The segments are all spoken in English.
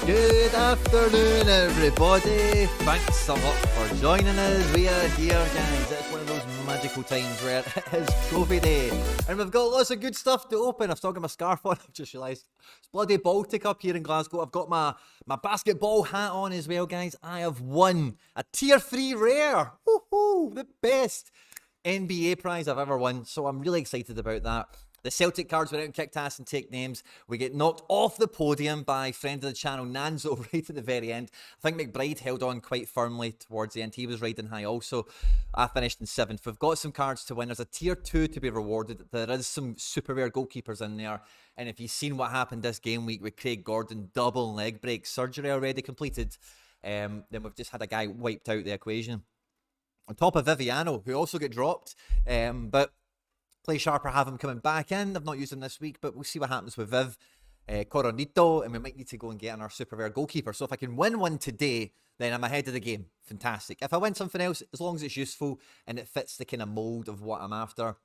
Good afternoon, everybody. Thanks a lot for joining us. We are here, guys. It's one of those magical times where it is trophy day, and we've got lots of good stuff to open. I've still got my scarf on. I've just realised it's bloody Baltic up here in Glasgow. I've got my basketball hat on as well, guys. I have won a tier 3 rare. Woohoo! The best NBA prize I've ever won. So I'm really excited about that. The Celtic cards went out and kicked ass and take names. We get knocked off the podium by friend of the channel, Nanzo, right at the very end. I think McBride held on quite firmly towards the end. He was riding high also. I finished in 7th. We've got some cards to win. There's a tier 2 to be rewarded. There is some super rare goalkeepers in there. And if you've seen what happened this game week with Craig Gordon, double leg break, surgery already completed, then we've just had a guy wiped out the equation. On top of Viviano, who also got dropped, but play sharper, have him coming back in. I've not used him this week, but we'll see what happens with Viv. Coronito, and we might need to go and get in our super rare goalkeeper. So if I can win one today, then I'm ahead of the game. Fantastic. If I win something else, as long as it's useful and it fits the kind of mold of what I'm after,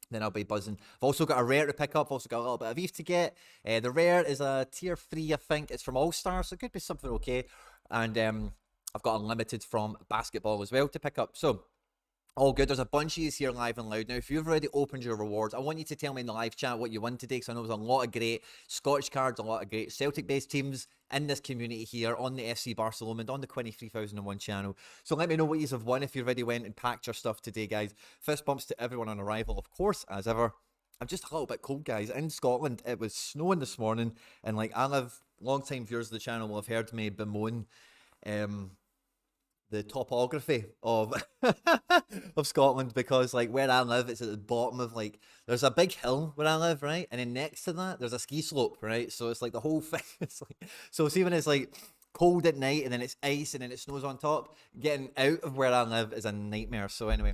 then I'll be buzzing. I've also got a rare to pick up. I've also got a little bit of Eve to get. The rare is a tier 3, I think. It's from All-Star, so it could be something okay. And I've got Unlimited from Basketball as well to pick up. So all good. There's a bunch of you here live and loud. Now, if you've already opened your rewards, I want you to tell me in the live chat what you won today, because I know there's a lot of great Scottish cards, a lot of great Celtic-based teams in this community here on the FC Barcelona and on the 23,001 channel. So let me know what you have won if you already went and packed your stuff today, guys. Fist bumps to everyone on arrival, of course, as ever. I'm just a little bit cold, guys. In Scotland, it was snowing this morning, and like I live, long-time viewers of the channel will have heard me bemoan the topography of of Scotland, because like where I live, it's at the bottom of like, there's a big hill where I live, right, and then next to that there's a ski slope, right, so it's like the whole thing. It's like, so see, when it's like cold at night and then it's ice and then it snows on top, getting out of where I live is a nightmare. So anyway,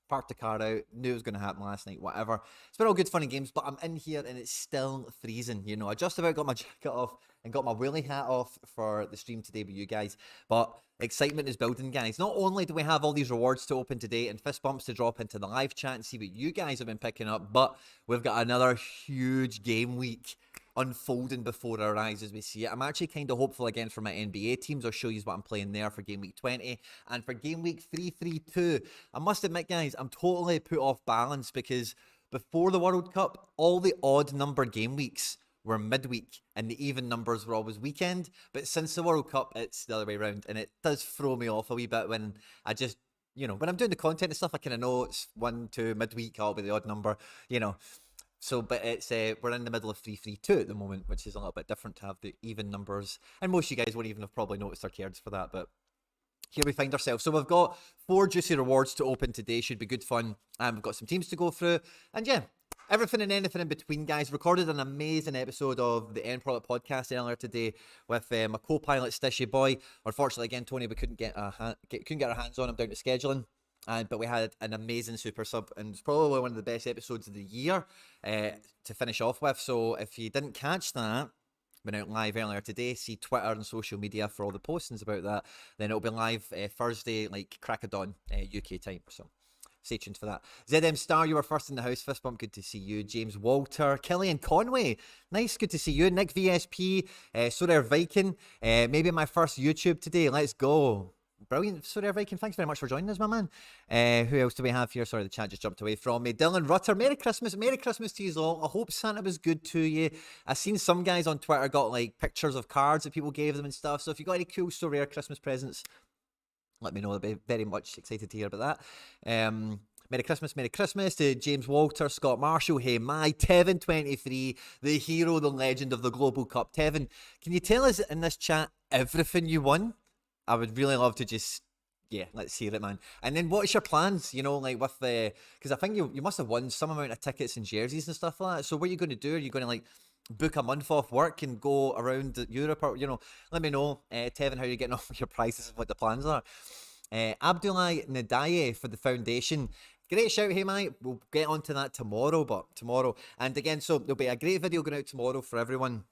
parked the car out, knew it was going to happen last night, whatever. It's been all good fun and games, but I'm in here and it's still freezing, you know. I just about got my jacket off and got my willy hat off for the stream today with you guys, but excitement is building, guys. Not only do we have all these rewards to open today and fist bumps to drop into the live chat and see what you guys have been picking up, but we've got another huge game week unfolding before our eyes as we see it. I'm actually kind of hopeful again for my NBA teams. I'll show you what I'm playing there for game week 20 and for game week 332. I must admit, guys, I'm totally put off balance because before the World Cup, all the odd number game weeks were midweek and the even numbers were always weekend. But since the World Cup, it's the other way around, and it does throw me off a wee bit when I just, when I'm doing the content and stuff, I kind of know it's 1, 2 midweek, I'll be the odd number, So, but it's we're in the middle of 3-3-2 at the moment, which is a little bit different to have the even numbers. And most of you guys won't even have probably noticed our cards for that, but here we find ourselves. So we've got 4 juicy rewards to open today. Should be good fun. We've got some teams to go through. And yeah, everything and anything in between, guys. Recorded an amazing episode of the End Product Podcast earlier today with my co-pilot, Stishy Boy. Unfortunately, again, Tony, we couldn't get our hands on him down to scheduling. But we had an amazing super sub, and it's probably one of the best episodes of the year to finish off with. So if you didn't catch that, went out live earlier today, see Twitter and social media for all the postings about that. Then it'll be live Thursday, like crack of dawn, UK time. So stay tuned for that. ZM Star, you were first in the house. Fist bump, good to see you. James Walter, Killian Conway, nice, good to see you. Nick VSP, Sorare Viking, maybe my first YouTube today. Let's go. Brilliant. Sorare Viking, thanks very much for joining us, my man. Who else do we have here? Sorry, the chat just jumped away from me. Dylan Rutter, Merry Christmas. Merry Christmas to you all. I hope Santa was good to you. I've seen some guys on Twitter got like pictures of cards that people gave them and stuff. So if you got any cool Sorare Christmas presents, let me know. I'll be very much excited to hear about that. Merry Christmas to James Walter, Scott Marshall, hey my, Tevin23, the hero, the legend of the Global Cup. Tevin, can you tell us in this chat everything you won? I would really love to just, let's hear it, man. And then what's your plans, like with the, because I think you must have won some amount of tickets and jerseys and stuff like that. So what are you going to do? Are you going to like book a month off work and go around Europe, or, let me know, Tevin, how you're getting on with your prizes and what the plans are. Abdullah Nadaye for the foundation. Great shout, hey mate. We'll get onto that tomorrow, and again, so there'll be a great video going out tomorrow for everyone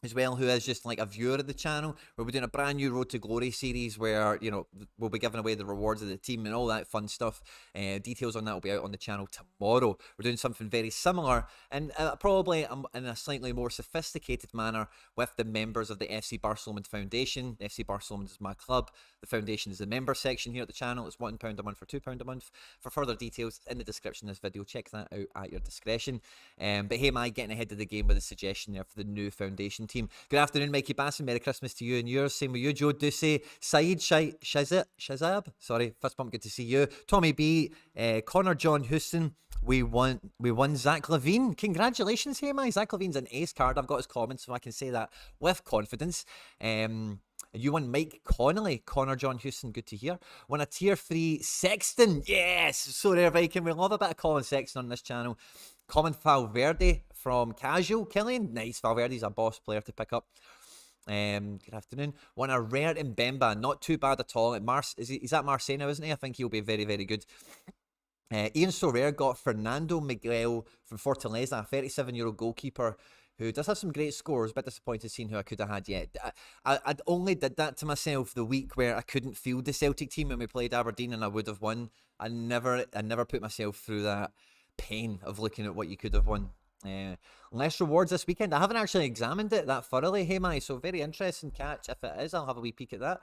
as well who is just like a viewer of the channel, where we're doing a brand new Road to Glory series where, we'll be giving away the rewards of the team and all that fun stuff. Details on that will be out on the channel tomorrow. We're doing something very similar and probably in a slightly more sophisticated manner with the members of the FC Barcelona Foundation. FC Barcelona is my club. The foundation is the member section here at the channel. It's £1 a month or £2 a month. For further details, in the description of this video, check that out at your discretion. But hey, am I getting ahead of the game with a suggestion there for the new foundation team? Good afternoon, Mikey Basson. Merry Christmas to you and yours. Same with you, Joe Ducey, Saeed Shazab. Sorry, fist bump. Good to see you. Tommy B, Connor John Houston. We won Zach Levine. Congratulations, hey man. Zach Levine's an ace card. I've got his comments, so I can say that with confidence. You won Mike Connolly, Connor John Houston, good to hear. Won a tier 3 Sexton, yes! Sorare Viking, we love a bit of Colin Sexton on this channel. Common Valverde from Casual, Killian, nice, Valverde's a boss player to pick up. Good afternoon. Won a rare Mbemba, not too bad at all. He's at Marseille now, isn't he? I think he'll be very, very good. Ian Sorare got Fernando Miguel from Fortaleza, a 37-year-old goalkeeper who does have some great scores. Bit disappointed seeing who I could have had yet. I only did that to myself the week where I couldn't field the Celtic team when we played Aberdeen and I would have won. I never put myself through that pain of looking at what you could have won. Less rewards this weekend. I haven't actually examined it that thoroughly, hey mate, so very interesting catch. If it is, I'll have a wee peek at that.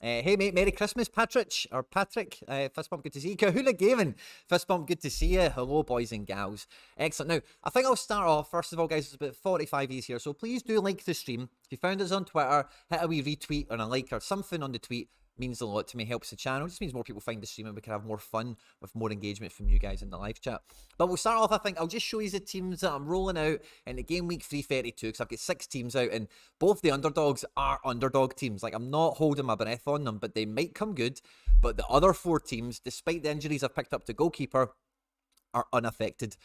Hey mate, Merry Christmas, Patrick. Fist bump, good to see you. Kahuna Gavin, fist bump, good to see you. Hello, boys and gals. Excellent. Now, I think I'll start off, first of all, guys, it's about 45 E's here, so please do like the stream. If you found us on Twitter, hit a wee retweet or a like or something on the tweet. Means a lot to me, helps the channel. It just means more people find the stream and we can have more fun with more engagement from you guys in the live chat. But we'll start off, I think, I'll just show you the teams that I'm rolling out in the game week 332 because I've got 6 teams out and both the underdogs are underdog teams. Like, I'm not holding my breath on them, but they might come good. But the other 4 teams, despite the injuries I've picked up to goalkeeper, are unaffected.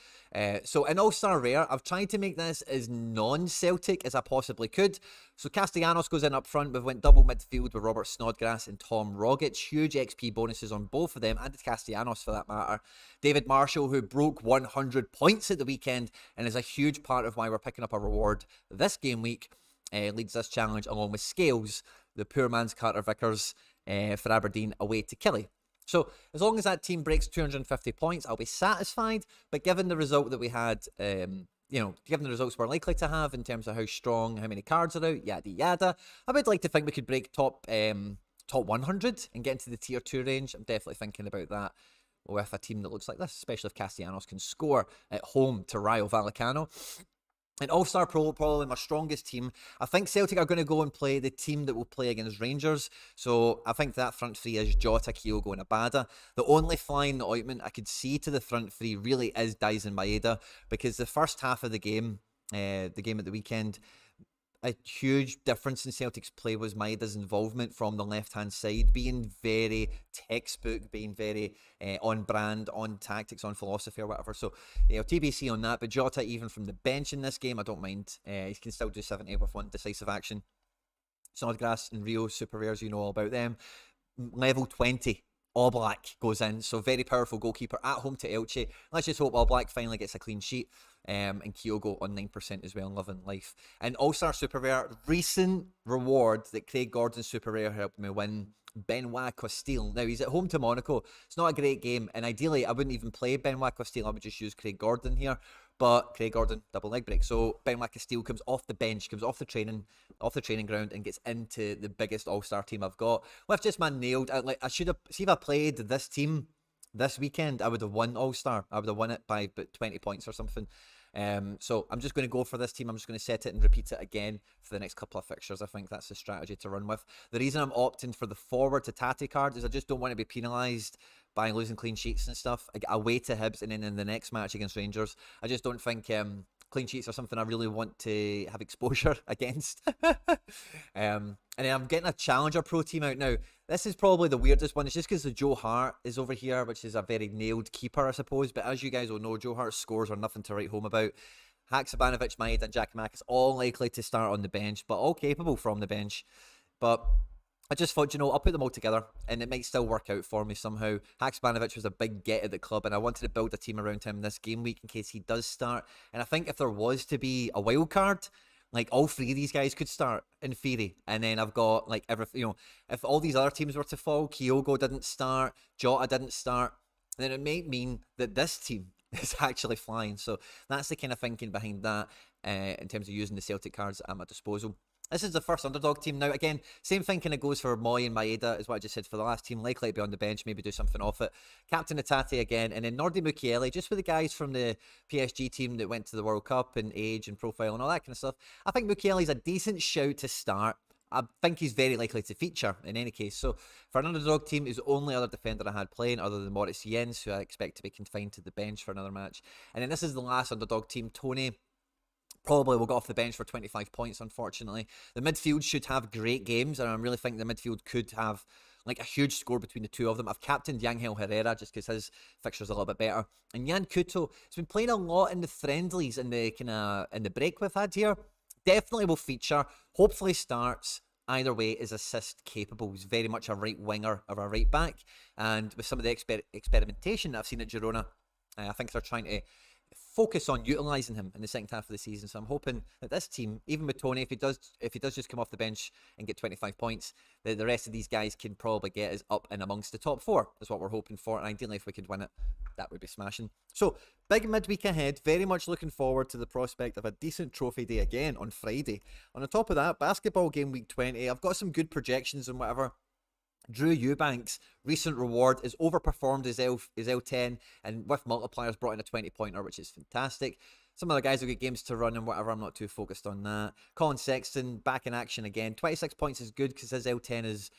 So in All-Star Rare, I've tried to make this as non-Celtic as I possibly could. So Castellanos goes in up front. We've went double midfield with Robert Snodgrass and Tom Rogic. Huge XP bonuses on both of them, and Castellanos for that matter. David Marshall, who broke 100 points at the weekend and is a huge part of why we're picking up a reward this game week, leads this challenge along with Scales, the poor man's Carter Vickers for Aberdeen away to Killie. So as long as that team breaks 250 points, I'll be satisfied. But given the result that we had, given the results we're likely to have in terms of how strong, how many cards are out, yada yada, I would like to think we could break top 100 and get into the tier 2 range. I'm definitely thinking about that. with a team that looks like this, especially if Castellanos can score at home to Rayo Vallecano. And All-Star Pro, probably my strongest team. I think Celtic are going to go and play the team that will play against Rangers. So I think that front three is Jota, Kyogo and Abada. The only fly in the ointment I could see to the front three really is Dyson Maeda, because the first half of the game at the weekend, a huge difference in Celtic's play was Maeda's involvement from the left-hand side, being very textbook, being very on brand, on tactics, on philosophy or whatever. So, TBC on that. But Jota, even from the bench in this game, I don't mind. He can still do 70 with one decisive action. Snodgrass and Rio, super rares, you know all about them. Level 20. All Black goes in, so very powerful goalkeeper at home to Elche. Let's just hope All Black finally gets a clean sheet. And Kyogo on 9% as well, loving life. And All-Star Super Rare, recent reward that Craig Gordon Super Rare helped me win, Benoit Costil. Now, he's at home to Monaco. It's not a great game, and ideally, I wouldn't even play Benoit Costil. I would just use Craig Gordon here. But Craig Gordon, double leg break. So Benoit Costil comes off the bench, comes off the training ground, and gets into the biggest All-Star team I've got. Well, if just man nailed, I should have, see if I played this team this weekend, I would have won All-Star. I would have won it by about 20 points or something. So I'm just going to go for this team. I'm just going to set it and repeat it again for the next couple of fixtures. I think that's the strategy to run with. The reason I'm opting for the forward to Tati card is I just don't want to be penalised by losing clean sheets and stuff. I get away to Hibs and then in the next match against Rangers, I just don't think clean sheets are something I really want to have exposure against. And then I'm getting a Challenger Pro team out now. This is probably the weirdest one. It's just because the Joe Hart is over here, which is a very nailed keeper, I suppose. But as you guys will know, Joe Hart's scores are nothing to write home about. Haksabanovic, Maeda and Giakoumakis all likely to start on the bench, but all capable from the bench. But I just thought, I'll put them all together, and it might still work out for me somehow. Haksabanovic was a big get at the club, and I wanted to build a team around him this game week in case he does start. And I think if there was to be a wild card, like all three of these guys could start in theory. And then I've got like everything, if all these other teams were to fall, Kyogo didn't start, Jota didn't start, then it might mean that this team is actually flying. So that's the kind of thinking behind that in terms of using the Celtic cards at my disposal. This is the first underdog team. Now, again, same thing kind of goes for Moy and Maeda, is what I just said for the last team. Likely to be on the bench, maybe do something off it. Captain Atate again, and then Nordi Mukiele, just with the guys from the PSG team that went to the World Cup and age and profile and all that kind of stuff. I think Mukiele's a decent shout to start. I think he's very likely to feature in any case. So for an underdog team, he's the only other defender I had playing other than Moritz Jens, who I expect to be confined to the bench for another match. And then this is the last underdog team, Tony. Probably will go off the bench for 25 points, unfortunately. The midfield should have great games, and I really think the midfield could have like a huge score between the two of them. I've captained Yangel Herrera just because his fixture's a little bit better. And Jan Kuto has been playing a lot in the friendlies in the break we've had here. Definitely will feature. Hopefully starts. Either way, is assist capable. He's very much a right winger or a right back. And with some of the experimentation that I've seen at Girona, I think they're trying to focus on utilising him in the second half of the season. So I'm hoping that this team, even with Tony, if he does just come off the bench and get 25 points, the rest of these guys can probably get us up and amongst the top four, is what we're hoping for. And ideally, if we could win it, that would be smashing. So big midweek ahead. Very much looking forward to the prospect of a decent trophy day again on Friday. On the top of that, basketball game week 20. I've got some good projections and whatever. Drew Eubanks' recent reward is overperformed his L10, and with multipliers brought in a 20-pointer, which is fantastic. Some other guys will get games to run and whatever. I'm not too focused on that. Colin Sexton back in action again. 26 points is good because his L10 is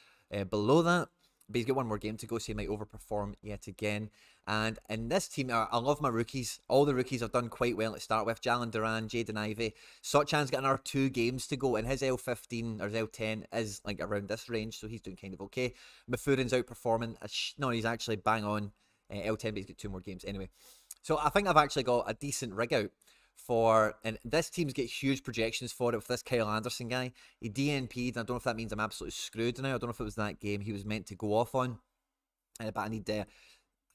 below that. But he's got one more game to go, so he might overperform yet again. And in this team, I love my rookies. All the rookies have done quite well to start with. Jalen Duran, Jaden Ivey. Sochan's got another 2 games to go, and his L15 or his L10 is like around this range, so he's doing kind of okay. Mafurin's outperforming. No, he's actually bang on L10, but he's got 2 more games anyway. So I think I've actually got a decent rig out and this team's get huge projections for it with this Kyle Anderson guy. He DNP'd, and I don't know if that means I'm absolutely screwed now. I don't know if it was that game he was meant to go off on. But I need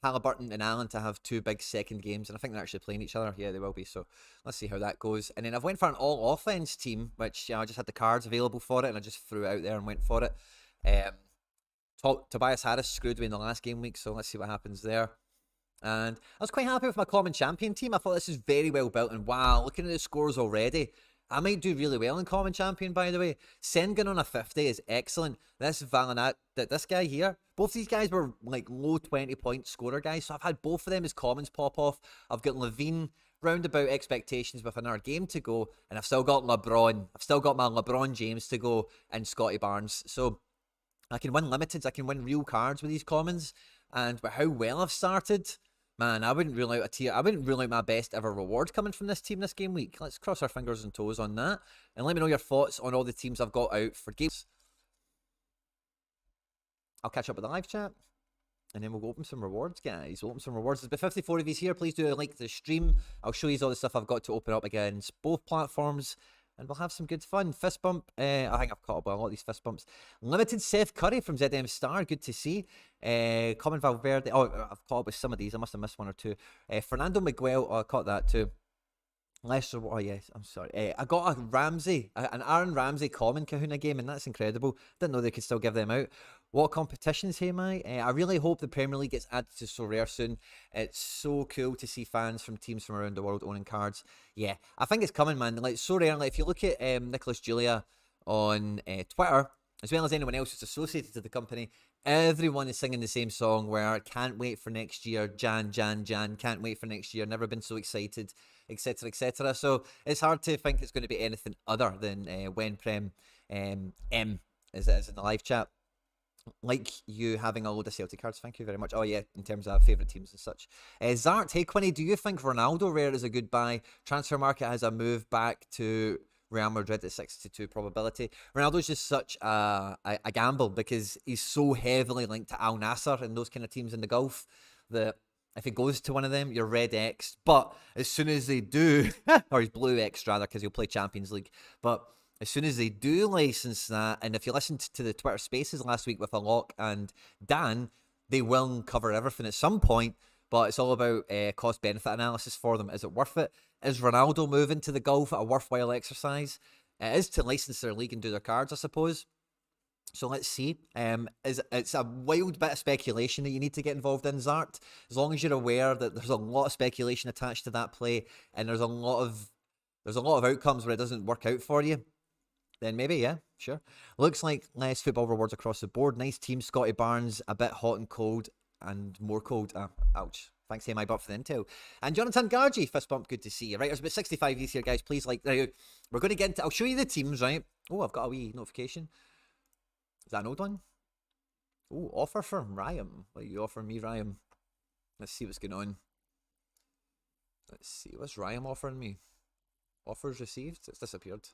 Halliburton and Allen to have 2 big second games, and I think they're actually playing each other. Yeah, they will be, so let's see how that goes. And then I've went for an all-offense team, which I just had the cards available for it, and I just threw it out there and went for it. Tobias Harris screwed me in the last game week, so let's see what happens there. And I was quite happy with my common champion team. I thought this is very well built, and wow, looking at the scores already, I might do really well in Common Champion, by the way. Sengun on a 50 is excellent. This Valanat, this guy here, both these guys were like low 20-point scorer guys, so I've had both of them as commons pop off. I've got Levine roundabout expectations with another game to go, and I've still got LeBron. I've still got my LeBron James to go and Scotty Barnes. So I can win limiteds, I can win real cards with these commons, and with how well I've started, man, I wouldn't rule out a tier. I wouldn't rule out my best ever reward coming from this team this game week. Let's cross our fingers and toes on that. And let me know your thoughts on all the teams I've got out for games. I'll catch up with the live chat. And then we'll open some rewards, guys. We'll open some rewards. There's about 54 of these here. Please do like the stream. I'll show you all the stuff I've got to open up against both platforms. And we'll have some good fun. Fist bump. I think I've caught up with a lot of these fist bumps. Limited Seth Curry from ZM Star. Good to see. Common Valverde. Oh, I've caught up with some of these. I must have missed one or two. Fernando Miguel. Oh, I caught that too. Lester. Oh, yes. I'm sorry. I got a Ramsey. An Aaron Ramsey common Kahuna game. And that's incredible. Didn't know they could still give them out. What competitions, hey, Mai? I really hope the Premier League gets added to Sorare soon. It's so cool to see fans from teams from around the world owning cards. Yeah, I think it's coming, man. Like Sorare, like if you look at Nicholas Julia on Twitter, as well as anyone else who's associated to the company, everyone is singing the same song where can't wait for next year, Jan, can't wait for next year, never been so excited, etc., etc. So it's hard to think it's going to be anything other than when Prem M is in the live chat. Like you having a load of Celtic cards, thank you very much. Oh yeah, in terms of favourite teams and such. Zart, hey Quinny, do you think Ronaldo rare is a good buy? Transfer market has a move back to Real Madrid at 62 probability. Ronaldo's just such a gamble because he's so heavily linked to Al Nassr and those kind of teams in the Gulf that if he goes to one of them, you're red X. But as soon as they do, or he's blue X rather, because he'll play Champions League. But as soon as they do license that, and if you listened to the Twitter Spaces last week with Alok and Dan, they will cover everything at some point, but it's all about cost-benefit analysis for them. Is it worth it? Is Ronaldo moving to the Gulf a worthwhile exercise? It is to license their league and do their cards, I suppose. So let's see. It's a wild bit of speculation that you need to get involved in, Zart. As long as you're aware that there's a lot of speculation attached to that play, and there's a lot of outcomes where it doesn't work out for you, then maybe, yeah, sure. Looks like nice football rewards across the board. Nice team, Scotty Barnes, a bit hot and cold, and more cold. Ouch. Thanks to my butt for the intel. And Jonathan Gargi, fist bump, good to see you. Right, there's about 65 of these here, guys. Please like, we're going to get into, I'll show you the teams, right? Oh, I've got a wee notification. Is that an old one? Oh, offer from Ryam. What are you offering me, Ryam? Let's see what's going on. Let's see, what's Ryam offering me? Offers received? It's disappeared.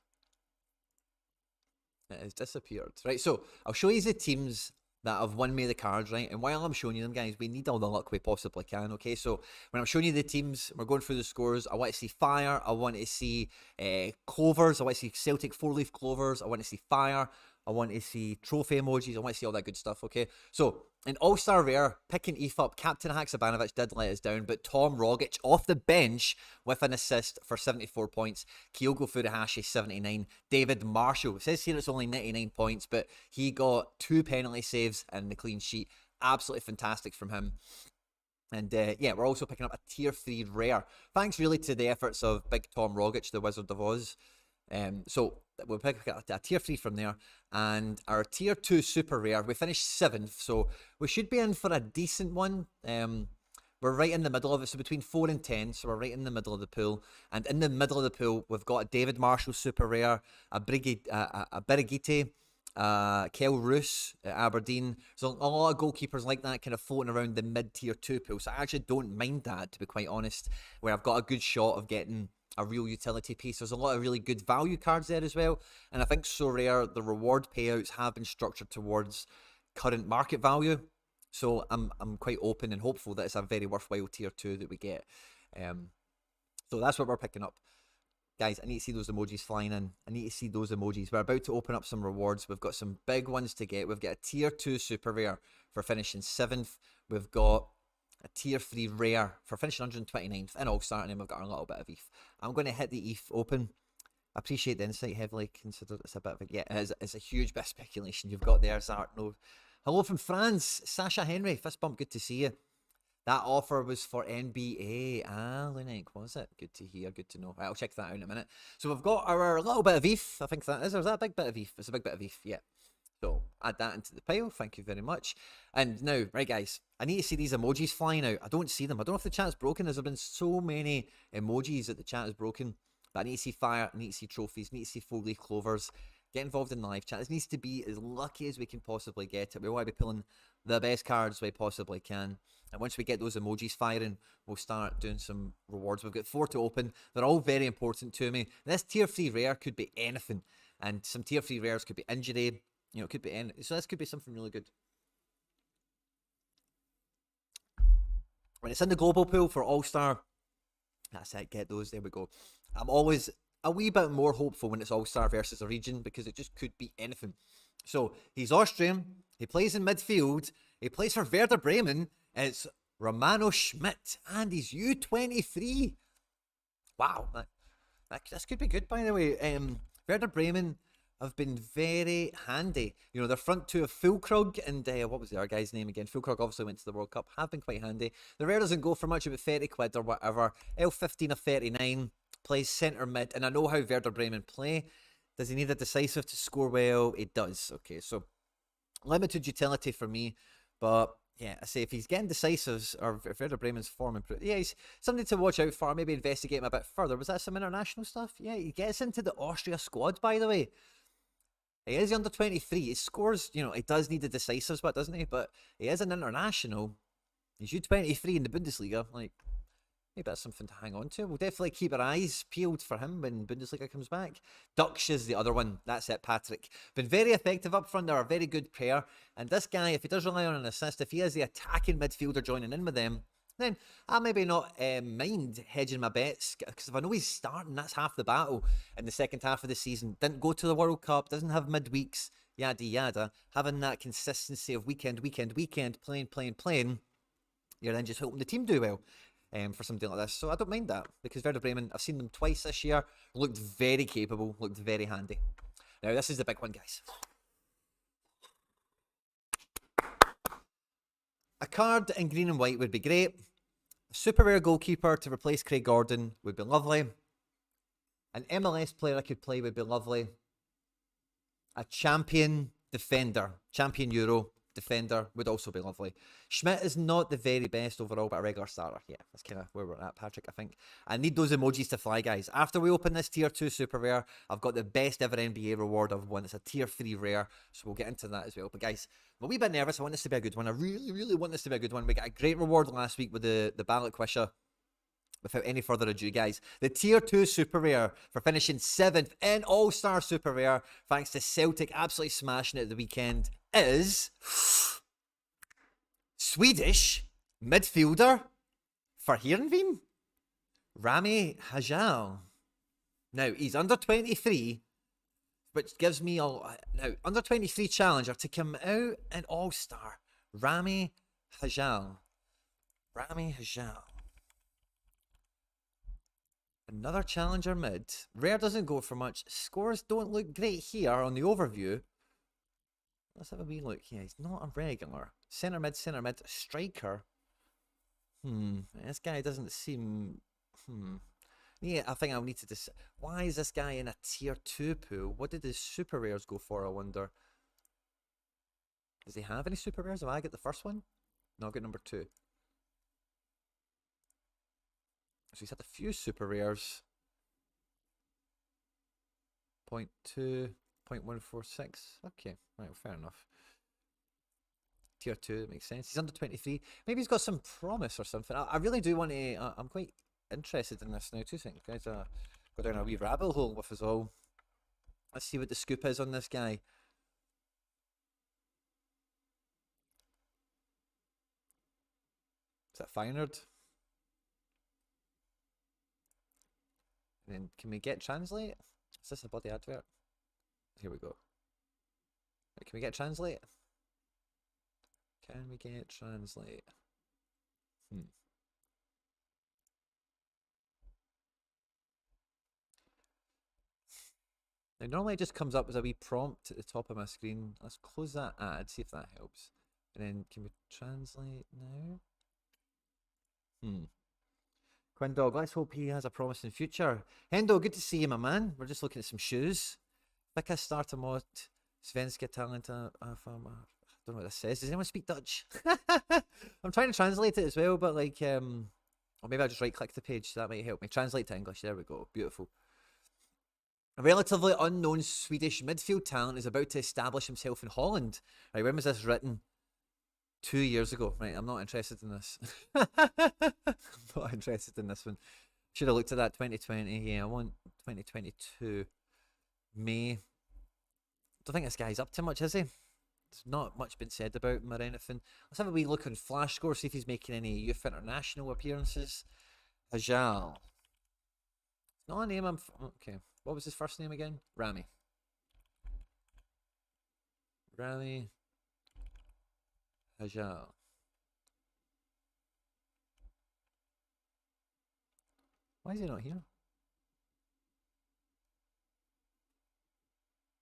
It has disappeared. Right, so I'll show you the teams that have won me the cards, right? And while I'm showing you them, guys, we need all the luck we possibly can, okay? So when I'm showing you the teams, we're going through the scores. I want to see fire. I want to see clovers. I want to see Celtic 4-leaf clovers. I want to see fire. I want to see trophy emojis. I want to see all that good stuff, okay? So, in All-Star Rare, picking Eve up, Captain Haksabanovic did let us down, but Tom Rogic off the bench with an assist for 74 points. Kyogo Furuhashi, 79. David Marshall, it says here it's only 99 points, but he got 2 penalty saves and the clean sheet. Absolutely fantastic from him. And yeah, we're also picking up a Tier 3 Rare. Thanks really to the efforts of Big Tom Rogic, the Wizard of Oz. So we'll pick a Tier 3 from there, and our Tier 2 Super Rare, we finished 7th, so we should be in for a decent one. We're right in the middle of it, so between 4 and 10, so we're right in the middle of the pool. And in the middle of the pool, we've got a David Marshall Super Rare, a Birigite, Kel Roos at Aberdeen. So a lot of goalkeepers like that kind of floating around the mid-tier 2 pool, so I actually don't mind that, to be quite honest, where I've got a good shot of getting a real utility piece. There's a lot of really good value cards there as well, and I think Sorare, the reward payouts have been structured towards current market value, so I'm quite open and hopeful that it's a very worthwhile Tier 2 that we get. So that's what we're picking up. Guys, I need to see those emojis flying in. I need to see those emojis. We're about to open up some rewards. We've got some big ones to get. We've got a Tier 2 Super Rare for finishing 7th. We've got a Tier 3 Rare for finishing 129th in All-Star, and then we've got a little bit of ETH. I'm going to hit the ETH open. I appreciate the insight heavily, considered it's a bit of a... Yeah, it's a huge bit of speculation you've got there, Zart. No. Hello from France, Sasha Henry. Fist bump, good to see you. That offer was for NBA. Ah, Kalinick, was it? Good to hear, good to know. Right, I'll check that out in a minute. So we've got our little bit of ETH, I think that is. Or is that a big bit of ETH? It's a big bit of ETH, yeah. So add that into the pile, thank you very much. And now, right guys, I need to see these emojis flying out. I don't see them. I don't know if the chat's broken. There's been so many emojis that the chat is broken. But I need to see fire, I need to see trophies, I need to see 4-leaf clovers. Get involved in the live chat. This needs to be as lucky as we can possibly get it. We want to be pulling the best cards we possibly can. And once we get those emojis firing, we'll start doing some rewards. We've got 4 to open. They're all very important to me. This tier 3 rare could be anything. And some tier 3 rares could be injury. You know, it could be anything. So this could be something really good. When it's in the global pool for All-Star, that's it. Get those. There we go. I'm always a wee bit more hopeful when it's All-Star versus a region because it just could be anything. So he's Austrian. He plays in midfield. He plays for Werder Bremen. It's Romano Schmidt, and he's U23. Wow, this could be good, by the way. Werder Bremen have been very handy. You know, their front two of Fulkrug and what was the other guy's name again? Fulkrug obviously went to the World Cup. Have been quite handy. The rare doesn't go for much, about 30 quid or whatever. L15 of 39. Plays centre mid, and I know how Werder Bremen play. Does he need a decisive to score well? He does. Okay, so limited utility for me, but yeah, I say if he's getting decisives or if Werder Bremen's form improved, yeah, he's something to watch out for. Maybe investigate him a bit further. Was that some international stuff? Yeah, he gets into the Austria squad, by the way. He is under 23. He scores, you know, he does need the decisives, but doesn't he? But he is an international. He's U23 in the Bundesliga. Like, maybe that's something to hang on to. We'll definitely keep our eyes peeled for him when Bundesliga comes back. Dux is the other one. That's it, Patrick. Been very effective up front. They're a very good pair. And this guy, if he does rely on an assist, if he is the attacking midfielder joining in with them, then I'll maybe not mind hedging my bets, because if I know he's starting, that's half the battle in the second half of the season. Didn't go to the World Cup, doesn't have midweeks, yada yada. Having that consistency of weekend, playing, you're then just hoping the team do well for something like this. So I don't mind that, because Werder Bremen, I've seen them twice this year, looked very capable, looked very handy. Now this is the big one, guys. A card in green and white would be great. A super rare goalkeeper to replace Craig Gordon would be lovely. An MLS player I could play would be lovely. A champion defender, champion Euro defender would also be lovely. Schmidt is not the very best overall, but a regular starter. Yeah, that's kind of where we're at, Patrick, I think. I need those emojis to fly, guys. After we open this tier 2 super rare, I've got the best ever NBA reward of one. It's a tier 3 rare, so we'll get into that as well. But guys, I'm a wee bit nervous. I want this to be a good one. I really want this to be a good one. We got a great reward last week with the ballot quisher. Without any further ado, guys, the tier 2 super rare for finishing 7th in All-Star super rare, thanks to Celtic absolutely smashing it at the weekend, is Swedish midfielder for Heerenveen, Rami Hajal. Now, he's under 23, which gives me now under 23 challenger to come out an All-Star. Rami Hajal. Another challenger mid. Rare doesn't go for much. Scores don't look great here on the overview. Let's have a wee look. Yeah, he's not a regular. Centre mid, striker. This guy doesn't seem... Yeah, I think I'll need to decide. Why is this guy in a tier 2 pool? What did his super rares go for, I wonder? Does he have any super rares? Have I got the first one? No, I got number 2. So he's had a few super rares. 0.2, 0.146. Okay, right, fair enough. Tier 2, that makes sense. He's under 23. Maybe he's got some promise or something. I really do want to... I'm quite interested in this now. 2 seconds, guys. Go down a wee rabbit hole with us all. Let's see what the scoop is on this guy. Is that Feyenoord? And then can we get translate? Is this a bloody advert? Here we go. Right, can we get translate? Can we get translate? Now normally it just comes up as a wee prompt at the top of my screen. Let's close that ad, see if that helps. And then can we translate now? Quindog, let's hope he has a promising future. Hendo, good to see you, my man. We're just looking at some shoes. Vilka starter mot Svenska Talenta Farmer. I don't know what this says. Does anyone speak Dutch? I'm trying to translate it as well, but like, or maybe I'll just right click the page, so that might help me. Translate to English. There we go. Beautiful. A relatively unknown Swedish midfield talent is about to establish himself in Holland. Right, when was this written? 2 years ago. Right, I'm not interested in this. I'm not interested in this one. Should have looked at that 2020. Yeah, I want 2022. May. Don't think this guy's up to much, is he? There's not much been said about him or anything. Let's have a wee look on Flash Score, see if he's making any youth international appearances. Hajal. It's not a name I'm... Okay. What was his first name again? Rami. Rami Hajal. Why is he not here?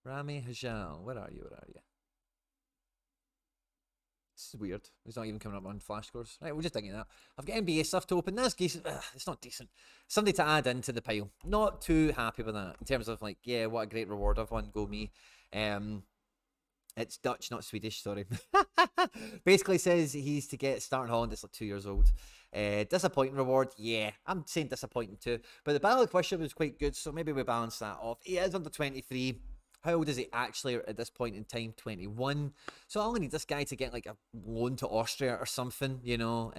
Rami Hajal. Where are you? Where are you? This is weird. He's not even coming up on Flash Scores. Right, we'll just dig into that. I've got NBA stuff to open. That's decent. It's not decent. Something to add into the pile. Not too happy with that in terms of like, yeah, what a great reward I've won. Go me. It's Dutch, not Swedish. Sorry. Basically says he's to get starting Holland. It's like 2 years old. Disappointing reward. Yeah, I'm saying disappointing too. But the Battle of Wisher was quite good, so maybe we balance that off. He is under 23. How old is he actually at this point in time? 21. So I only need this guy to get like a loan to Austria or something, you know.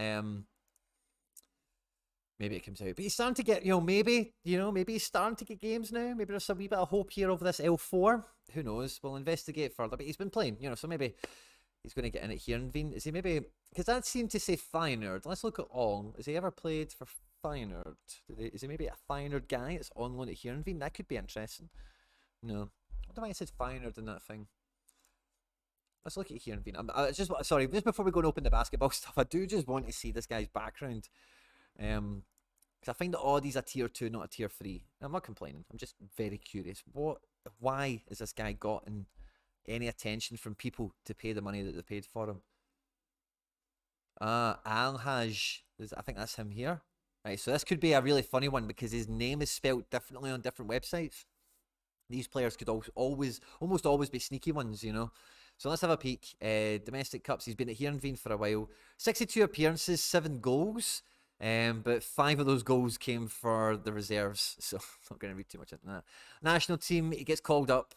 Maybe it comes out. But he's starting to get, maybe he's starting to get games now. Maybe there's a wee bit of hope here over this L4. Who knows? We'll investigate further. But he's been playing, so maybe he's going to get in it here. And is he maybe, because that seemed to say Feyenoord. Let's look at all. Has he ever played for Feyenoord? Is he maybe a Feyenoord guy that's on loan at Heerenveen? That could be interesting. No. I don't know why I said Feyenoord in that thing. Let's look at Heerenveen. Sorry, just before we go and open the basketball stuff, I do just want to see this guy's background. Because I find it odd he's a tier 2, not a tier 3. I'm not complaining. I'm just very curious. Why has this guy gotten any attention from people to pay the money that they paid for him? Alhaj. I think that's him here. Right, so this could be a really funny one because his name is spelled differently on different websites. These players could almost always be sneaky ones, So let's have a peek. Domestic Cups, he's been at Heerenveen for a while. 62 appearances, 7 goals. But 5 of those goals came for the reserves, so I'm not going to read too much into that. National team, he gets called up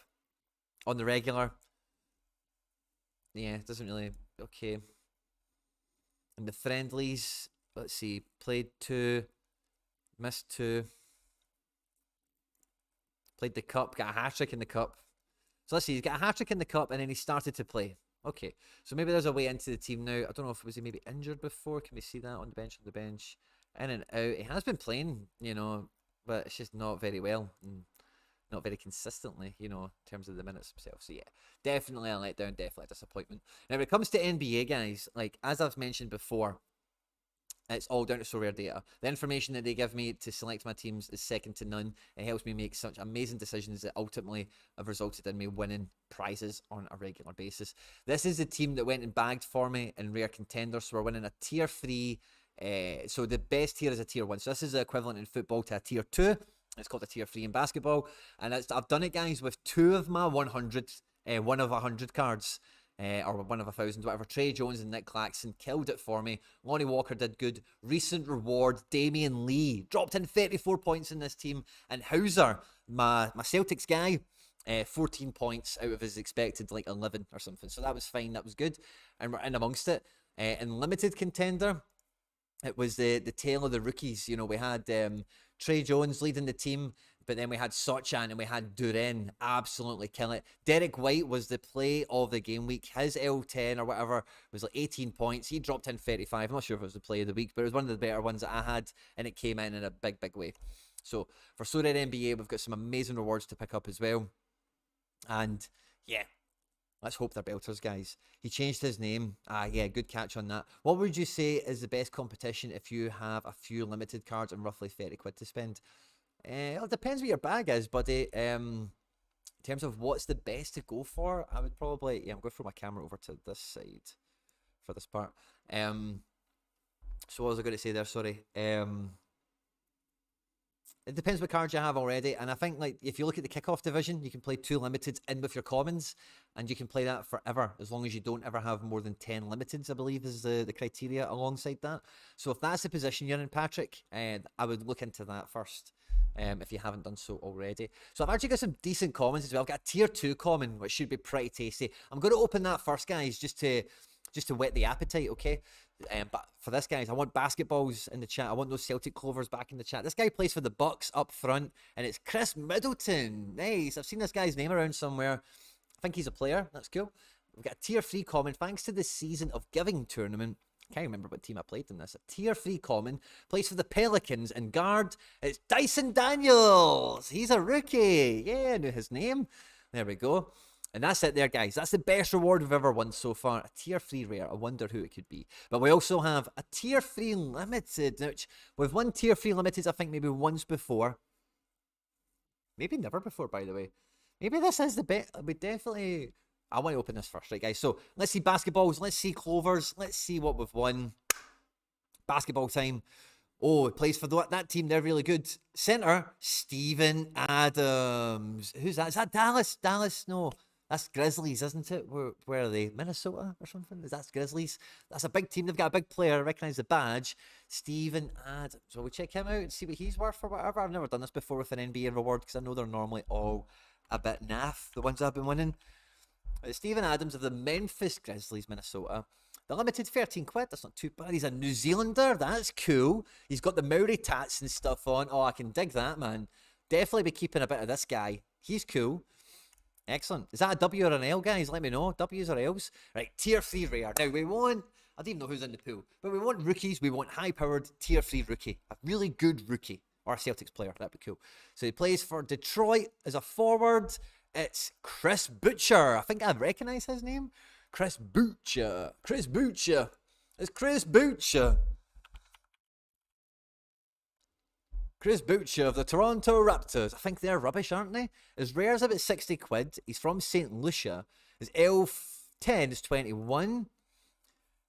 on the regular. Yeah, it doesn't really... Okay. And the friendlies, let's see, played 2, missed 2. Played the cup, got a hat-trick in the cup. So let's see, he's got a hat-trick in the cup and then he started to play. Okay, so maybe there's a way into the team now. I don't know if was he maybe injured before. Can we see that on the bench, in and out? He has been playing, but it's just not very well and not very consistently, in terms of the minutes himself. So yeah, definitely a letdown, definitely a disappointment. Now when it comes to NBA guys, like as I've mentioned before, it's all down to Sorare data. The information that they give me to select my teams is second to none. It helps me make such amazing decisions that ultimately have resulted in me winning prizes on a regular basis. This is the team that went and bagged for me in Rare Contender. So we're winning a tier 3. So the best tier is a tier 1. So this is the equivalent in football to a tier 2. It's called a tier 3 in basketball. And I've done it, guys, with 2 of my 100, 1 of 100 cards. Or 1 of 1,000, whatever. Trey Jones and Nick Claxton killed it for me. Lonnie Walker did good. Recent reward, Damian Lee dropped in 34 points in this team. And Hauser, my Celtics guy, 14 points out of his expected like 11 or something. So that was fine. That was good. And we're in amongst it. In limited contender, it was the tale of the rookies. We had Trey Jones leading the team. But then we had Sochan and we had Duren absolutely killing it. Derek White was the play of the game week. His L10 or whatever was like 18 points. He dropped in 35. I'm not sure if it was the play of the week, but it was one of the better ones that I had, and it came in a big, big way. So for Sorare NBA, we've got some amazing rewards to pick up as well. And yeah, let's hope they're belters, guys. He changed his name. Yeah, good catch on that. What would you say is the best competition if you have a few limited cards and roughly 30 quid to spend? Well, it depends what your bag is, buddy. In terms of what's the best to go for, I would probably... Yeah, I'm going to throw my camera over to this side for this part. So what was I going to say there? Sorry. It depends what cards you have already, and I think like if you look at the kickoff division, you can play 2 limiteds in with your commons, and you can play that forever as long as you don't ever have more than 10 limiteds. I believe is the criteria alongside that. So if that's the position you're in, Patrick, I would look into that first. If you haven't done so already. So I've actually got some decent commons as well. I've got a tier 2 common, which should be pretty tasty. I'm going to open that first, guys, just to whet the appetite, okay? But for this, guys, I want basketballs in the chat. I want those Celtic Clovers back in the chat. This guy plays for the Bucks up front, and it's Chris Middleton. Nice. I've seen this guy's name around somewhere. I think he's a player. That's cool. We've got a tier 3 common thanks to the Season of Giving tournament. I can't remember what team I played in this. A tier 3 common. Plays for the Pelicans and guard. It's Dyson Daniels. He's a rookie. Yeah, I knew his name. There we go. And that's it there, guys. That's the best reward we've ever won so far. A tier 3 rare. I wonder who it could be. But we also have a tier 3 limited, which we've won tier 3 limited, I think, maybe once before. Maybe never before, by the way. Maybe this is the best. We definitely... I want to open this first, right, guys? So let's see basketballs. Let's see clovers. Let's see what we've won. Basketball time. Oh, it plays for that team. They're really good. Center, Steven Adams. Who's that? Is that Dallas? Dallas? No. That's Grizzlies, isn't it? Where are they? Minnesota or something? Is that Grizzlies? That's a big team. They've got a big player. I recognise the badge. Steven Adams. So we check him out and see what he's worth or whatever. I've never done this before with an NBA reward because I know they're normally all a bit naff, the ones I've been winning. Steven Adams of the Memphis Grizzlies, Minnesota. The limited 13 quid, that's not too bad. He's a New Zealander, that's cool. He's got the Maori tats and stuff on. Oh, I can dig that, man. Definitely be keeping a bit of this guy. He's cool. Excellent. Is that a W or an L, guys? Let me know. W's or L's? Right, tier 3 rare. Now, we want... I don't even know who's in the pool. But we want rookies. We want high-powered tier 3 rookie. A really good rookie. Or a Celtics player. That'd be cool. So he plays for Detroit as a forward. It's Chris Butcher. I think I recognise his name. Chris Butcher. Chris Butcher. It's Chris Butcher. Chris Butcher of the Toronto Raptors. I think they're rubbish, aren't they? His rare's about 60 quid. He's from St. Lucia. His L10 is 21.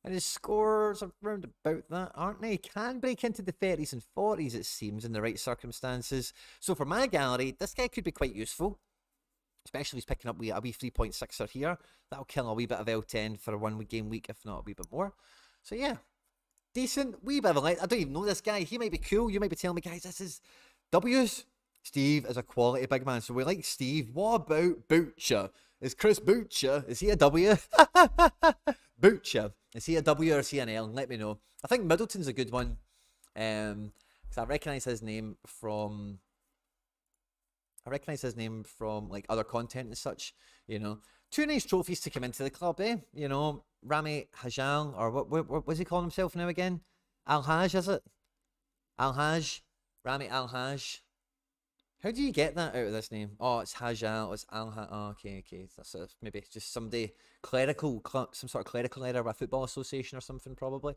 And his scores are around about that, aren't they? He can break into the 30s and 40s, it seems, in the right circumstances. So for my gallery, this guy could be quite useful. Especially if he's picking up a wee 3.6er here. That'll kill a wee bit of L10 for a game week, if not a wee bit more. So yeah, decent, wee bit of light. I don't even know this guy. He might be cool. You might be telling me, guys, this is W's. Steve is a quality big man, so we like Steve. What about Butcher? Is Chris Butcher, is he a W? Butcher, is he a W or is he an L? Let me know. I think Middleton's a good one. Because I recognise his name from... like other content and such, you know. 2 nice trophies to come into the club, eh? You know, Rami Hajal, or what was he calling himself now again? Al-Haj, is it? Al-Haj. Rami Al-Haj. How do you get that out of this name? Oh, it's Hajal, it's Al-Haj. Oh, okay. That's maybe just somebody clerical, some sort of clerical error by a football association or something, probably.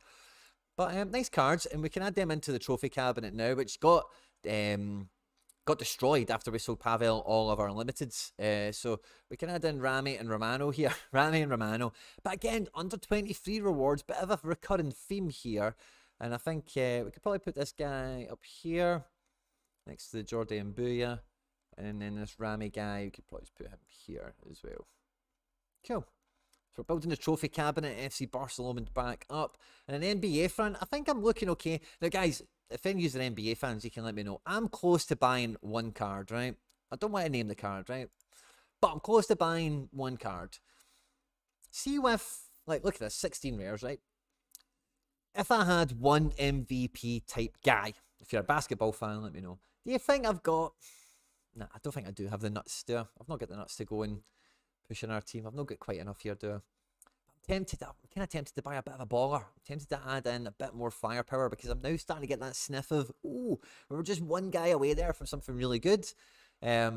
But nice cards, and we can add them into the trophy cabinet now, which got destroyed after we sold Pavel all of our limiteds. So we can add in Rami and Romano here. Rami and Romano. But again, under 23 rewards, bit of a recurring theme here. And I think we could probably put this guy up here next to the Jordan Booyah. And then this Rami guy, we could probably just put him here as well. Cool. So we're building the trophy cabinet, FC Barcelona back up. And an NBA front, I think I'm looking okay. Now guys, if any of you are NBA fans, you can let me know. I'm close to buying one card, right? I don't want to name the card, right? But I'm close to buying one card. See with, like, look at this, 16 rares, right? If I had one MVP type guy, if you're a basketball fan, let me know. Do you think I've got... Nah, I don't think I do have the nuts to. I've not got the nuts to go and push in our team. I've not got quite enough here, do I? I'm kind of tempted to buy a bit of a baller. I'm tempted to add in a bit more firepower because I'm now starting to get that sniff of, ooh, we're just one guy away there from something really good. But,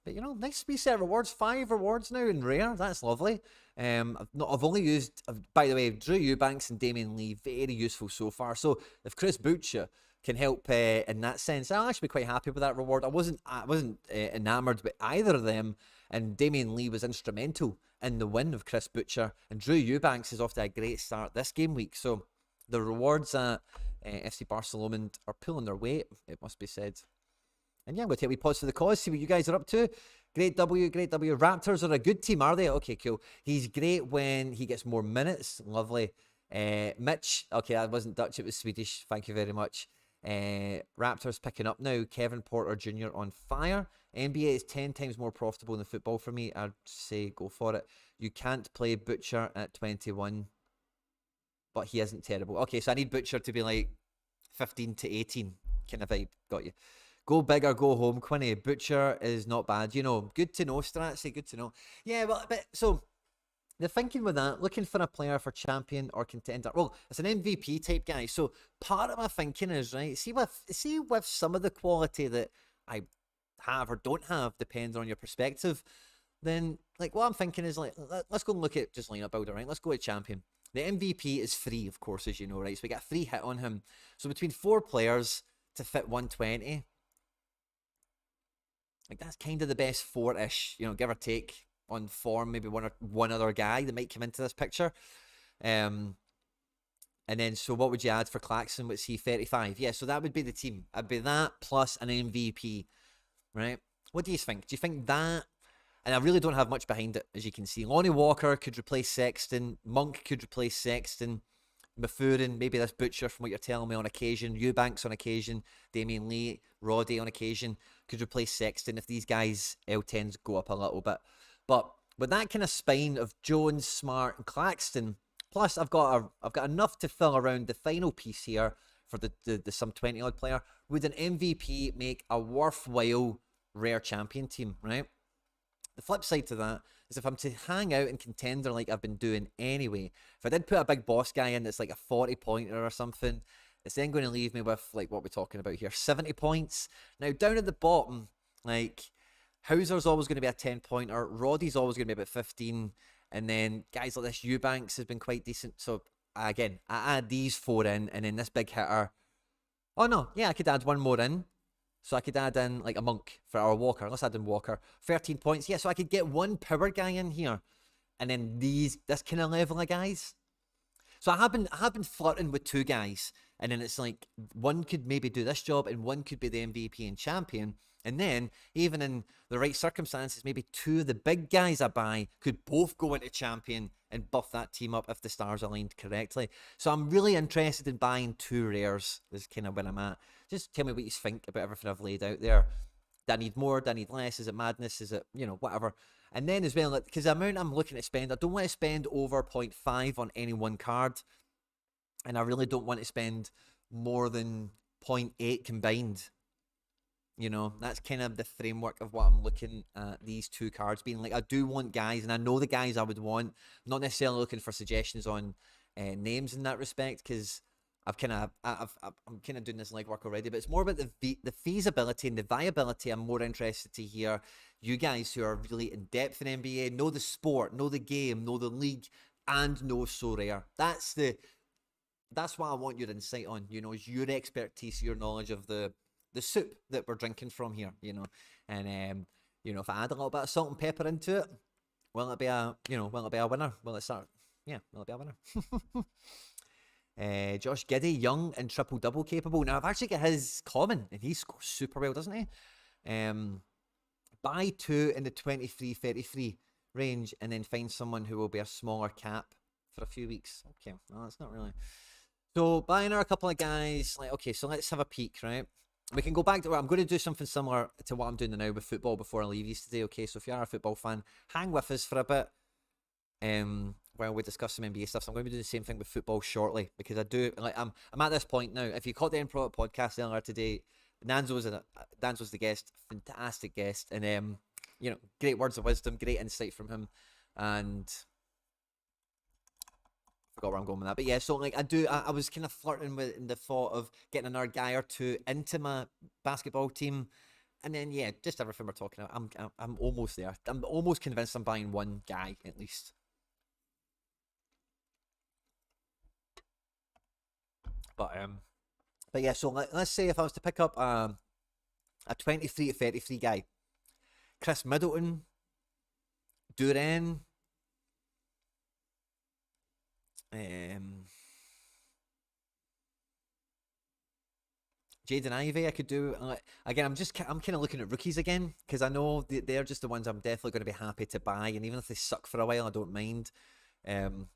you know, nice wee set of rewards. 5 rewards now in rare. That's lovely. I've only used, by the way, Drew Eubanks and Damian Lee, very useful so far. So if Chris Butcher can help in that sense, I'll actually be quite happy with that reward. I wasn't enamoured with either of them, and Damian Lee was instrumental in the win of Chris Butcher, and Drew Eubanks is off to a great start this game week. So the rewards at FC Barcelona are pulling their weight, it must be said. And yeah, I'm going to take a wee pause for the cause, see what you guys are up to. Great W, great W. Raptors are a good team, are they? Okay, cool. He's great when he gets more minutes. Lovely. Mitch, okay, that wasn't Dutch, it was Swedish. Thank you very much. Raptors picking up now. Kevin Porter Jr. on fire. NBA is 10 times more profitable than football for me. I'd say go for it. You can't play Butcher at 21, but he isn't terrible. Okay, so I need Butcher to be like 15 to 18 kind of vibe. Got you. Go big or go home, Quinny. Butcher is not bad. You know, good to know, Stratsy, good to know. Yeah, well, but so the thinking with that, looking for a player for champion or contender. Well, it's an MVP type guy. So part of my thinking is, right, see with some of the quality that I have or don't have, depends on your perspective, then like what I'm thinking is like, let's go and look at just lineup builder, right? Let's go at champion. The MVP is free, of course, as you know, right? So we got a free hit on him. So between 4 players to fit 120, like that's kind of the best 4-ish, you know, give or take on form. Maybe one other guy that might come into this picture. And then so what would you add for Claxon? What's he, 35? Yeah, so that would be the team. I'd be that plus an MVP, right? What do you think? Do you think that? And I really don't have much behind it, as you can see. Lonnie Walker could replace Sexton. Monk could replace Sexton. Mafurin, maybe this Butcher from what you're telling me on occasion. Eubanks on occasion. Damian Lee, Roddy on occasion could replace Sexton if these guys L10s go up a little bit. But with that kind of spine of Jones, Smart, and Claxton, plus I've got enough to fill around the final piece here for the some 20 odd player. Would an MVP make a worthwhile rare champion team, right? The flip side to that is if I'm to hang out in contender like I've been doing anyway, if I did put a big boss guy in that's like a 40 pointer or something, it's then going to leave me with like what we're talking about here, 70 points. Now down at the bottom, like Hauser's always going to be a 10 pointer, Roddy's always going to be about 15, and then guys like this Eubanks has been quite decent. So again, I add these 4 in, and then this big hitter. Oh no, yeah, I could add one more in. So I could add in like a Monk for our Walker. Let's add in Walker. 13 points. Yeah, so I could get one power guy in here. And then this kind of level of guys. So I have been flirting with 2 guys. And then it's like one could maybe do this job and one could be the MVP and champion. And then even in the right circumstances, maybe 2 of the big guys I buy could both go into champion and buff that team up if the stars aligned correctly. So I'm really interested in buying 2 rares. Is kind of where I'm at. Just tell me what you think about everything I've laid out there. Do I need more? Do I need less? Is it madness? Is it, you know, whatever? And then as well, because the amount I'm looking to spend, I don't want to spend over 0.5 on any one card. And I really don't want to spend more than 0.8 combined. You know, that's kind of the framework of what I'm looking at these 2 cards being. Like, I do want guys, and I know the guys I would want. I'm not necessarily looking for suggestions on names in that respect, because I'm kind of doing this legwork already. But it's more about the feasibility and the viability. I'm more interested to hear you guys who are really in depth in NBA, know the sport, know the game, know the league, and know Sorare. That's what I want your insight on. You know, is your expertise, your knowledge of the soup that we're drinking from here, you know. And you know, if I add a little bit of salt and pepper into it, will it be a winner? Will it start? Yeah, will it be a winner? Josh Giddey, young and triple double capable. Now I've actually got his common, and he scores super well, doesn't he? Buy 2 in the 23-33 range, and then find someone who will be a smaller cap for a few weeks. Okay, well, that's not really. So buying a couple of guys. Like, okay, so let's have a peek, right? We can go back to, I'm going to do something similar to what I'm doing now with football before I leave you today, okay? So if you are a football fan, hang with us for a bit while we discuss some NBA stuff. So I'm going to be doing the same thing with football shortly, because I do, like, I'm at this point now. If you caught the End Product podcast earlier today, Danzo was the guest, fantastic guest, and you know, great words of wisdom, great insight from him, and forgot where I'm going with that, but yeah, so like I was kind of flirting with the thought of getting another guy or 2 into my basketball team, and then yeah, just everything we're talking about. I'm almost there. I'm almost convinced I'm buying 1 guy at least. But yeah, so let's say if I was to pick up a 23-33 guy, Chris Middleton, Duran. Jaden Ivey, I could do. Again, I'm kind of looking at rookies again because I know they're just the ones I'm definitely going to be happy to buy, and even if they suck for a while, I don't mind. Um,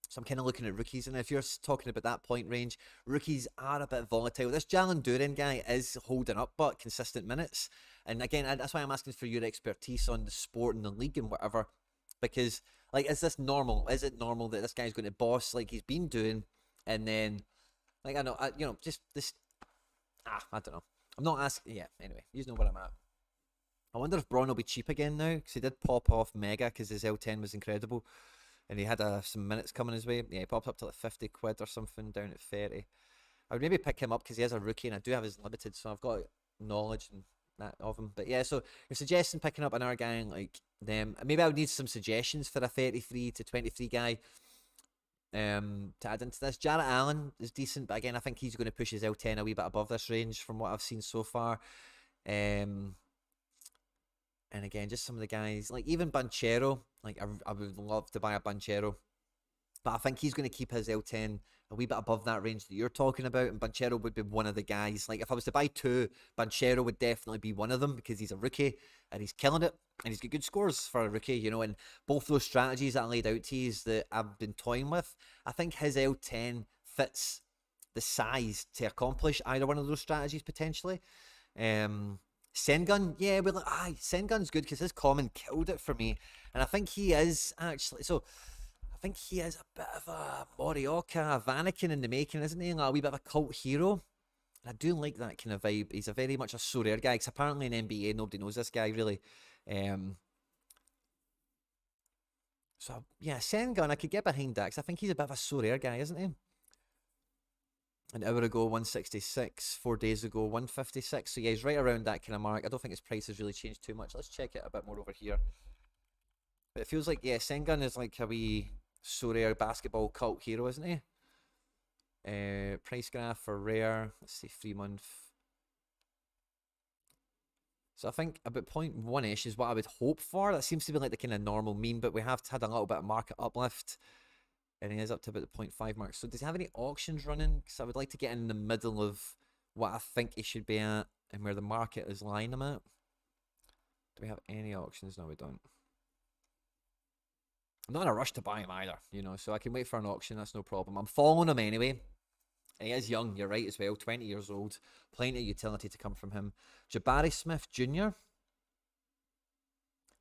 so I'm kind of looking at rookies, and if you're talking about that point range, rookies are a bit volatile. This Jalen Duren guy is holding up, but consistent minutes. And again, that's why I'm asking for your expertise on the sport and the league and whatever, because like, is this normal? Is it normal that this guy's going to boss like he's been doing, and then like just this. I don't know. I'm not asking. Yeah. Anyway, you know where I'm at. I wonder if Braun will be cheap again now because he did pop off mega because his L10 was incredible. And he had some minutes coming his way. Yeah, he popped up to like 50 quid or something, down at 30. I would maybe pick him up because he is a rookie and I do have his limited, so I've got knowledge and that of him. But yeah, so you're suggesting picking up another guy like them. Maybe I would need some suggestions for a 33 to 23 guy to add into this. Jarrett Allen is decent, but again, I think he's going to push his L10 a wee bit above this range from what I've seen so far. And again, just some of the guys, like even Banchero, like I would love to buy a Banchero. But I think he's going to keep his L10 a wee bit above that range that you're talking about. And Banchero would be one of the guys. Like if I was to buy two, Banchero would definitely be one of them because he's a rookie and he's killing it. And he's got good scores for a rookie, you know. And both those strategies that I laid out to you that I've been toying with, I think his L10 fits the size to accomplish either one of those strategies potentially. Sengun, yeah, well, Sengun's good because his common killed it for me. And I think he is actually, so I think he is a bit of a Morioka, a Vanakin in the making, isn't he? Like a wee bit of a cult hero. And I do like that kind of vibe. He's a very much a Sorare guy because apparently in NBA nobody knows this guy really. So yeah, Sengun, I could get behind that because I think he's a bit of a Sorare guy, isn't he? An hour ago, 166. 4 days ago, 156. So yeah, he's right around that kind of mark. I don't think his price has really changed too much. Let's check it a bit more over here. But it feels like, yeah, Sengun is like a wee Sorare basketball cult hero, isn't he? Price graph for rare. Let's see, 3 month. So I think about 0.1-ish is what I would hope for. That seems to be like the kind of normal mean, but we have had a little bit of market uplift. And he is up to about the 0.5 mark. So does he have any auctions running? Because I would like to get in the middle of what I think he should be at and where the market is lying him at. Do we have any auctions? No, we don't. I'm not in a rush to buy him either, you know, so I can wait for an auction. That's no problem. I'm following him anyway. And he is young, you're right as well, 20 years old. Plenty of utility to come from him. Jabari Smith Jr.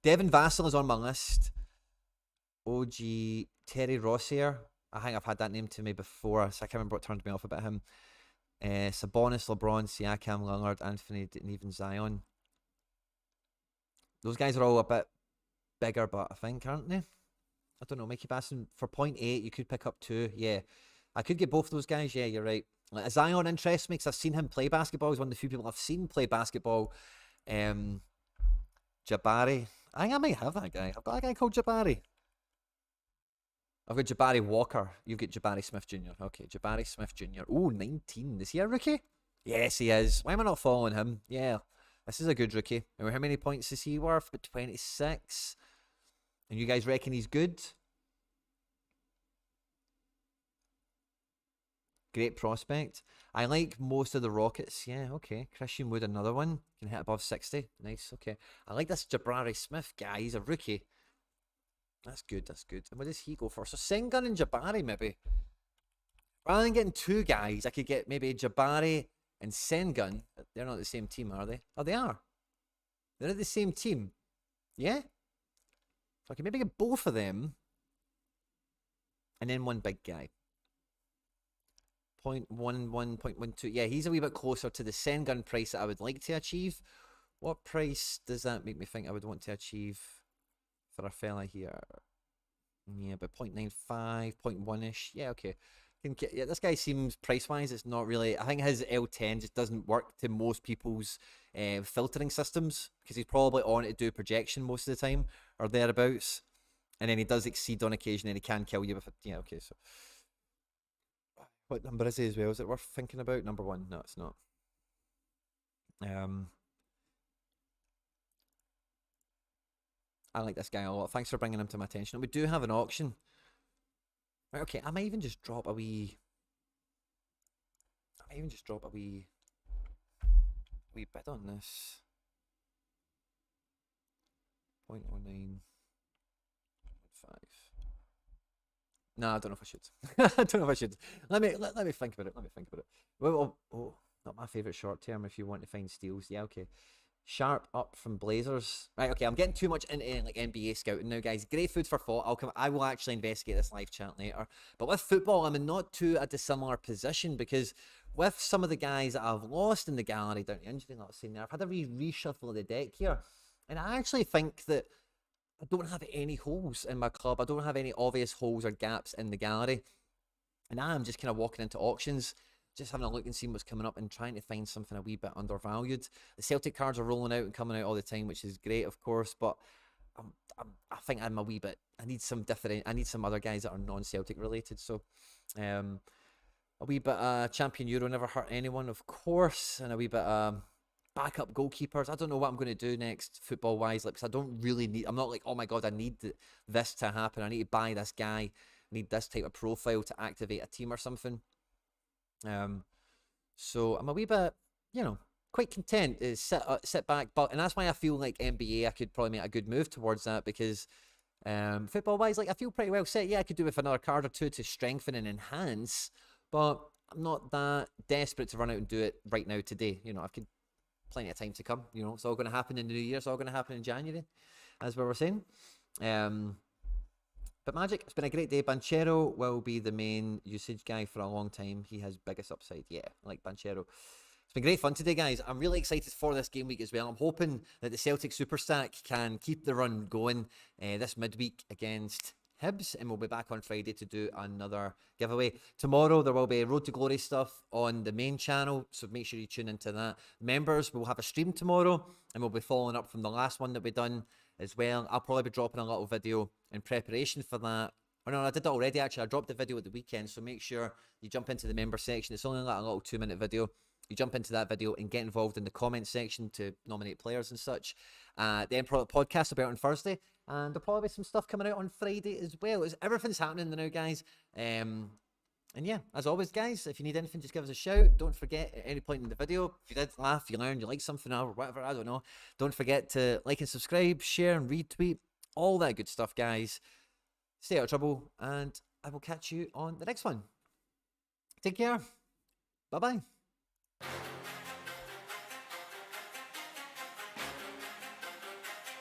Devin Vassell is on my list. OG Terry Rossier. I think I've had that name to me before, so I can't remember what turned me off about him. Sabonis, LeBron, Siakam, Lillard, Anthony, and even Zion. Those guys are all a bit bigger, but I think, aren't they? I don't know. Mikey Basson, for 0.8, you could pick up 2. Yeah. I could get both those guys. Yeah, you're right. Like, Zion interests me because I've seen him play basketball. He's one of the few people I've seen play basketball. Jabari. I think I might have that guy. I've got a guy called Jabari. I've got Jabari Walker. You've got Jabari Smith Jr. Okay, Jabari Smith Jr. Oh, 19. Is he a rookie? Yes, he is. Why am I not following him? Yeah, this is a good rookie. And how many points is he worth? But 26. And you guys reckon he's good? Great prospect. I like most of the Rockets. Yeah, okay. Christian Wood, another one. Can hit above 60. Nice, okay. I like this Jabari Smith guy. He's a rookie. That's good, that's good. And what does he go for? So Sengun and Jabari, maybe. Rather than getting 2 guys, I could get maybe Jabari and Sengun. They're not the same team, are they? Oh, they are. They're at the same team. Yeah? So I can maybe get both of them. And then one big guy. 0.11, 0.12. Yeah, he's a wee bit closer to the Sengun price that I would like to achieve. What price does that make me think I would want to achieve for a fella here? Yeah, about 0.95, 0.1-ish. Yeah, okay. Yeah, this guy seems price-wise, it's not really... I think his L10 just doesn't work to most people's filtering systems because he's probably on to do projection most of the time or thereabouts. And then he does exceed on occasion and he can kill you with it. Yeah, okay, so... What number is he as well? Is it worth thinking about? Number 1? No, it's not. I like this guy a lot. Thanks for bringing him to my attention. We do have an auction. Right, okay, I might even just drop a wee... we bid on this. 0.09. 5. No, I don't know if I should. I don't know if I should. Let me think about it. Let me think about it. Well, oh, not my favourite short term if you want to find steals. Yeah, okay. Sharp up from Blazers. Right, okay, I'm getting too much into like NBA scouting now, guys. Great food for thought. I will actually investigate this live chat later. But with football, I'm in not too a dissimilar position because with some of the guys that I've lost in the gallery down to injury, like I was saying there, I've had a reshuffle of the deck here. And I actually think that I don't have any holes in my club. I don't have any obvious holes or gaps in the gallery. And I'm just kind of walking into auctions, just having a look and seeing what's coming up and trying to find something a wee bit undervalued. The Celtic cards are rolling out and coming out all the time, which is great, of course, but I think I'm a wee bit, I need some other guys that are non-Celtic related. So a wee bit Champion Euro never hurt anyone, of course, and a wee bit backup goalkeepers. I don't know what I'm going to do next football wise, like, because I don't really need, I'm not like, oh my god, I need this to happen, I need to buy this guy, I need this type of profile to activate a team or something. So I'm a wee bit, you know, quite content to sit back, but, and that's why I feel like NBA, I could probably make a good move towards that, because football wise, like, I feel pretty well set. Yeah, I could do with another card or two to strengthen and enhance, but I'm not that desperate to run out and do it right now today. You know, I've got plenty of time to come. You know, it's all going to happen in the new year. It's all going to happen in January, as we were saying. But Magic, it's been a great day. Banchero will be the main usage guy for a long time. He has biggest upside. Yeah, I like Banchero. It's been great fun today, guys. I'm really excited for this game week as well. I'm hoping that the Celtic Super Stack can keep the run going this midweek against Hibs, and we'll be back on Friday to do another giveaway. Tomorrow there will be Road to Glory stuff on the main channel, so make sure you tune into that. Members, we'll have a stream tomorrow, and we'll be following up from the last one that we done as well. I'll probably be dropping a little video in preparation for that. Oh no, I did that already actually. I dropped the video at the weekend, so make sure you jump into the member section. It's only like a little 2-minute video. You jump into that video and get involved in the comment section to nominate players and such. The Emperor podcast will be out on Thursday, and there'll probably be some stuff coming out on Friday as well. Everything's happening now, guys. And yeah, as always, guys, if you need anything, just give us a shout. Don't forget, at any point in the video, if you did laugh, you learned, you like something or whatever, I don't know, don't forget to like and subscribe, share and retweet, all that good stuff, guys. Stay out of trouble, and I will catch you on the next one. Take care. Bye-bye.